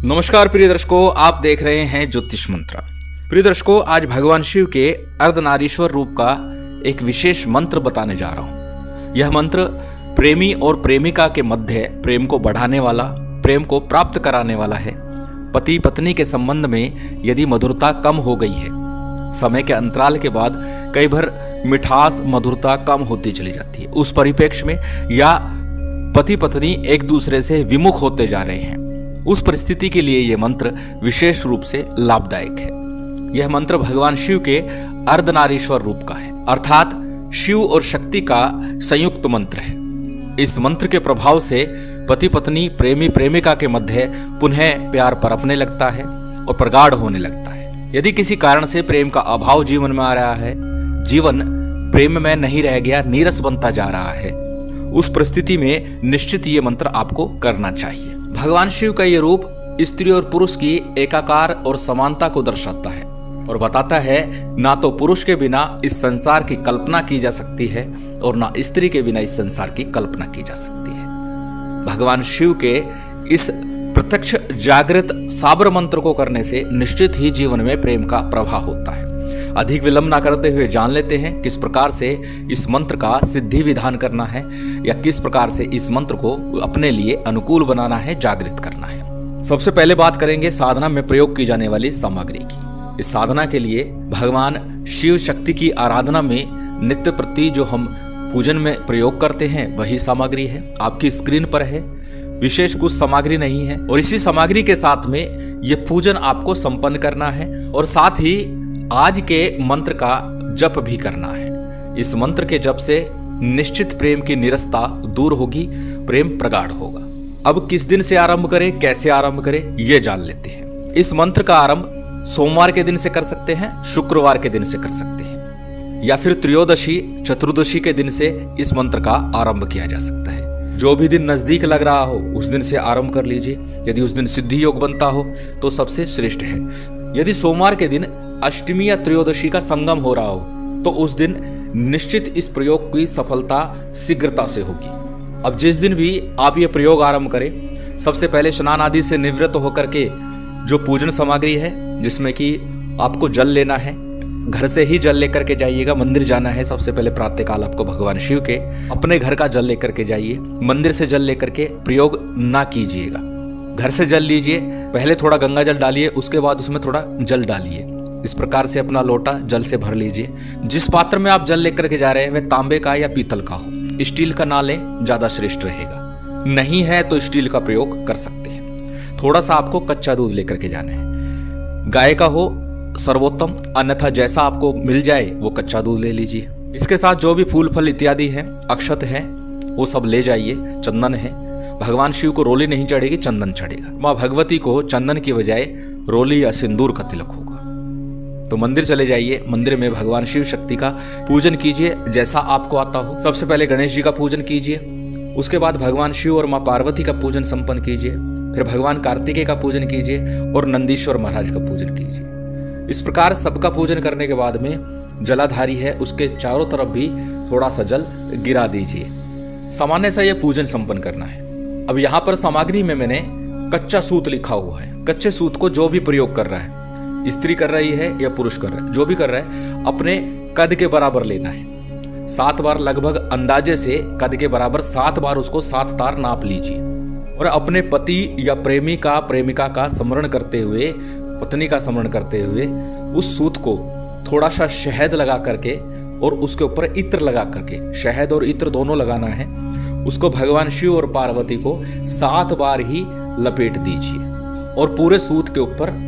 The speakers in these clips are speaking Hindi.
नमस्कार प्रिय दर्शकों, आप देख रहे हैं ज्योतिष मंत्र। प्रिय दर्शकों, आज भगवान शिव के अर्धनारीश्वर रूप का एक विशेष मंत्र बताने जा रहा हूं। यह मंत्र प्रेमी और प्रेमिका के मध्य प्रेम को बढ़ाने वाला, प्रेम को प्राप्त कराने वाला है। पति पत्नी के संबंध में यदि मधुरता कम हो गई है, समय के अंतराल के बाद कई बार मिठास मधुरता कम होती चली जाती है, उस परिप्रेक्ष्य में या पति पत्नी एक दूसरे से विमुख होते जा रहे हैं, उस परिस्थिति के लिए यह मंत्र विशेष रूप से लाभदायक है। यह मंत्र भगवान शिव के अर्धनारीश्वर रूप का है, अर्थात शिव और शक्ति का संयुक्त मंत्र है। इस मंत्र के प्रभाव से पति पत्नी, प्रेमी प्रेमिका के मध्य पुनः प्यार पनपने लगता है और प्रगाढ़ होने लगता है। यदि किसी कारण से प्रेम का अभाव जीवन में आ रहा है, जीवन प्रेम में नहीं रह गया, नीरस बनता जा रहा है, उस परिस्थिति में निश्चित ये मंत्र आपको करना चाहिए। भगवान शिव का ये रूप स्त्री और पुरुष की एकाकार और समानता को दर्शाता है और बताता है ना तो पुरुष के बिना इस संसार की कल्पना की जा सकती है और ना स्त्री के बिना इस संसार की कल्पना की जा सकती है। भगवान शिव के इस प्रत्यक्ष जागृत साबर मंत्र को करने से निश्चित ही जीवन में प्रेम का प्रवाह होता है। अधिक विलंब ना करते हुए जान लेते हैं किस प्रकार से इस मंत्र का सिद्धि विधान करना है या किस प्रकार से इस मंत्र को अपने लिए अनुकूल बनाना है, जागृत करना है। सबसे पहले बात करेंगे साधना में प्रयोग की जाने वाली सामग्री की। इस साधना के लिए भगवान शिव शक्ति की आराधना में नित्य प्रति जो हम पूजन में प्रयोग करते हैं वही सामग्री है, आपकी स्क्रीन पर है। विशेष कुछ सामग्री नहीं है और इसी सामग्री के साथ में ये पूजन आपको संपन्न करना है और साथ ही आज के मंत्र का जप भी करना है। इस मंत्र के जप से निश्चित प्रेम की निरस्ता दूर होगी, प्रेम प्रगाढ़ होगा। अब किस दिन से आरंभ करें, कैसे आरंभ करें, ये जान लेते हैं। इस मंत्र का आरंभ सोमवार के दिन से कर सकते हैं, शुक्रवार के दिन से कर सकते हैं या फिर त्रयोदशी चतुर्दशी के दिन से इस मंत्र का आरंभ किया जा सकता है। जो भी दिन नजदीक लग रहा हो उस दिन से आरंभ कर लीजिए। यदि उस दिन सिद्धि योग बनता हो तो सबसे श्रेष्ठ है। यदि सोमवार के दिन अष्टमी या त्रयोदशी का संगम हो रहा हो तो उस दिन निश्चित इस प्रयोग की सफलता शीघ्रता से होगी। अब जिस दिन भी आप ये प्रयोग आरंभ करें, सबसे पहले स्नान आदि से निवृत्त होकर के जो पूजन सामग्री है, जिसमें कि आपको जल लेना है, घर से ही जल लेकर के जाइएगा। मंदिर जाना है, सबसे पहले प्रातःकाल आपको भगवान शिव के अपने घर का जल लेकर के जाइए। मंदिर से जल लेकर के प्रयोग ना कीजिएगा, घर से जल लीजिए। पहले थोड़ा गंगा जल डालिए, उसके बाद उसमें थोड़ा जल डालिए। इस प्रकार से अपना लोटा जल से भर लीजिए। जिस पात्र में आप जल लेकर के जा रहे हैं वह तांबे का या पीतल का हो, स्टील का ना लें, ज्यादा श्रेष्ठ रहेगा। नहीं है तो स्टील का प्रयोग कर सकते हैं। थोड़ा सा आपको कच्चा दूध लेकर के जाना है, गाय का हो सर्वोत्तम, अन्यथा जैसा आपको मिल जाए वो कच्चा दूध ले लीजिए। इसके साथ जो भी फूल फल इत्यादि हैं, अक्षत हैं, वो सब ले जाइए। चंदन है, भगवान शिव को रोली नहीं चढ़ेगी, चंदन चढ़ेगा। माँ भगवती को चंदन की बजाय रोली या सिंदूर का तिलक होगा। तो मंदिर चले जाइए, मंदिर में भगवान शिव शक्ति का पूजन कीजिए जैसा आपको आता हो। सबसे पहले गणेश जी का पूजन कीजिए, उसके बाद भगवान शिव और माँ पार्वती का पूजन संपन्न कीजिए, फिर भगवान कार्तिकेय का पूजन कीजिए और नंदीश्वर महाराज का पूजन कीजिए। इस प्रकार सबका पूजन करने के बाद में जलाधारी है उसके चारों तरफ भी थोड़ा सा जल गिरा दीजिए। सामान्य सा यह पूजन संपन्न करना है। अब यहाँ पर सामग्री में मैंने कच्चा सूत लिखा हुआ है। कच्चे सूत को जो भी प्रयोग कर रहा है, स्त्री कर रही है या पुरुष कर रहा है, जो भी कर रहा है अपने कद के बराबर लेना है। 7 बार लगभग अंदाजे से कद के बराबर 7 बार उसको 7 तार नाप लीजिए और अपने पति या प्रेमिका का स्मरण करते हुए, पत्नी का स्मरण करते हुए उस सूत को थोड़ा सा शहद लगा करके और उसके ऊपर इत्र लगा करके, शहद और इत्र दोनों लगाना है, उसको भगवान शिव और पार्वती को 7 बार ही लपेट दीजिए और पूरे सूत के ऊपर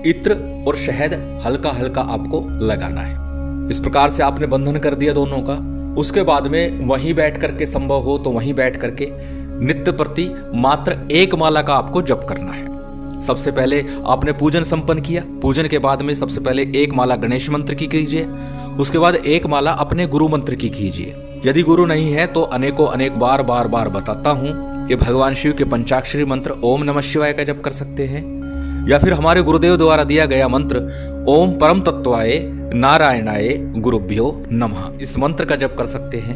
इत्र और शहद हल्का हल्का आपको लगाना है। इस प्रकार से आपने बंधन कर दिया दोनों का। उसके बाद में वहीं बैठ करके, संभव हो तो वहीं बैठ करके नित्य प्रति मात्र 1 माला का आपको जप करना है। सबसे पहले आपने पूजन संपन्न किया, पूजन के बाद में सबसे पहले 1 माला गणेश मंत्र की कीजिए, उसके बाद 1 माला अपने गुरु मंत्र की कीजिए। यदि गुरु नहीं है तो अनेक बार बताता हूँ कि भगवान शिव के पंचाक्षरी मंत्र ओम नमः शिवाय का जप कर सकते हैं या फिर हमारे गुरुदेव द्वारा दिया गया मंत्र ओम परम तत्वाय नारायणाय गुरुभ्यो नमः, इस मंत्र का जप कर सकते हैं।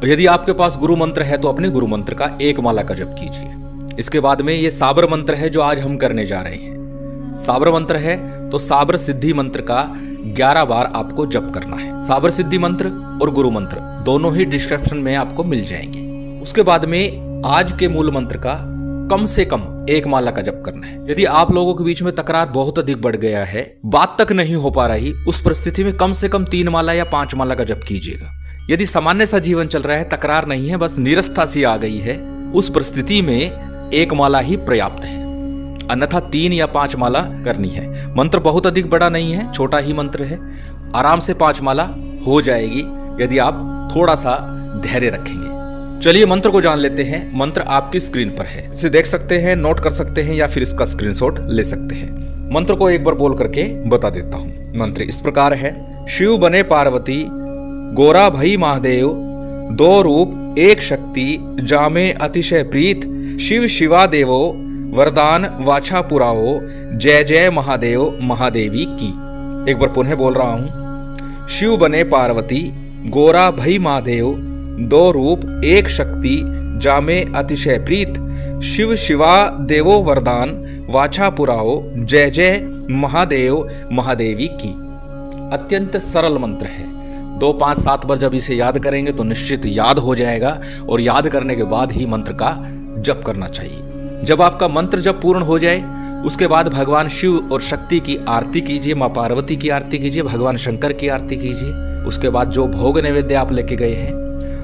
यदि आपके पास गुरु मंत्र है तो अपने गुरु मंत्र का 1 माला का जप कीजिए। इसके बाद में ये साबर मंत्र है जो आज हम करने जा रहे हैं। साबर मंत्र है तो साबर सिद्धि मंत्र का 11 बार आपको जप करना है। साबर सिद्धि मंत्र और गुरु मंत्र दोनों ही डिस्क्रिप्शन में आपको मिल जाएंगे। उसके बाद में आज के मूल मंत्र का कम से कम 1 माला का जप करना है। यदि आप लोगों के बीच में तकरार बहुत अधिक बढ़ गया है, बात तक नहीं हो पा रही, उस परिस्थिति में कम से कम 3 माला या 5 माला का जप कीजिएगा। यदि सामान्य सा जीवन चल रहा है, तकरार नहीं है, बस नीरसता सी आ गई है, उस परिस्थिति में 1 माला ही पर्याप्त है, अन्यथा 3 या 5 माला करनी है। मंत्र बहुत अधिक बड़ा नहीं है, छोटा ही मंत्र है। आराम से 5 माला हो जाएगी यदि आप थोड़ा सा धैर्य रखेंगे। चलिए मंत्र को जान लेते हैं। मंत्र आपकी स्क्रीन पर है, इसे देख सकते हैं, नोट कर सकते हैं या फिर इसका स्क्रीनशॉट ले सकते हैं। मंत्र को एक बार बोल करके बता देता हूं। मंत्र इस प्रकार है। शिव बने पार्वती, गोरा भई महादेव, 2 रूप एक शक्ति, जामे अतिशय प्रीत, शिव शिवा देवो, वरदान वाछा पुराओ, जय जय महादेव महादेवी की। एक बार पुनः बोल रहा हूं। शिव बने पार्वती, गोरा भई महादेव, 2 रूप एक शक्ति, जामे अतिशय प्रीत, शिव शिवा देवो वरदान वाछा पुराओ, जय जय महादेव महादेवी की। अत्यंत सरल मंत्र है। 2, 5, 7 बार जब इसे याद करेंगे तो निश्चित याद हो जाएगा, और याद करने के बाद ही मंत्र का जप करना चाहिए। जब आपका मंत्र जब पूर्ण हो जाए उसके बाद भगवान शिव और शक्ति की आरती कीजिए, माँ पार्वती की आरती कीजिए, भगवान शंकर की आरती कीजिए। उसके बाद जो भोग नैवेद्य आप लेके गए हैं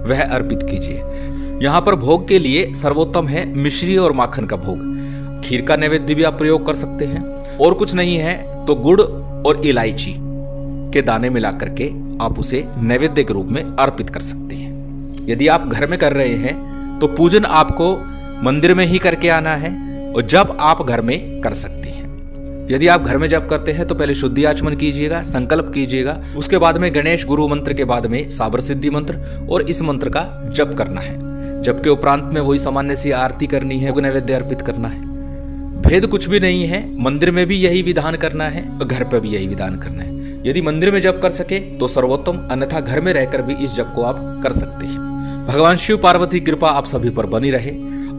वह अर्पित कीजिए। यहाँ पर भोग के लिए सर्वोत्तम है मिश्री और माखन का भोग। खीर का नैवेद्य भी आप प्रयोग कर सकते हैं, और कुछ नहीं है तो गुड़ और इलायची के दाने मिला करके आप उसे नैवेद्य के रूप में अर्पित कर सकते हैं। यदि आप घर में कर रहे हैं तो पूजन आपको मंदिर में ही करके आना है, और जब आप घर में कर सकते हैं। यदि आप घर में जप करते हैं तो पहले शुद्धि आचमन कीजिएगा, संकल्प कीजिएगा। उसके बाद में गणेश गुरु मंत्र के बाद में साबर सिद्धि मंत्र और इस मंत्र का जप करना है। जब के उपरांत में वही सामान्य सी आरती करनी है, नैवेद्य अर्पित करना है। भेद कुछ भी नहीं है, मंदिर में भी यही विधान करना है और घर पर भी यही विधान करना है। यदि मंदिर में जप कर सके तो सर्वोत्तम, अन्यथा घर में रहकर भी इस जप को आप कर सकते हैं। भगवान शिव पार्वती कृपा आप सभी पर बनी रहे,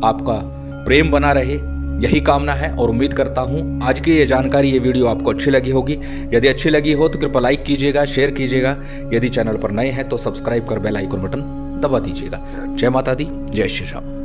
आपका प्रेम बना रहे, यही कामना है। और उम्मीद करता हूं आज की ये जानकारी, ये वीडियो आपको अच्छी लगी होगी। यदि अच्छी लगी हो तो कृपया लाइक कीजिएगा, शेयर कीजिएगा। यदि चैनल पर नए हैं तो सब्सक्राइब कर बेल आइकन बटन दबा दीजिएगा। जय माता दी, जय श्री राम।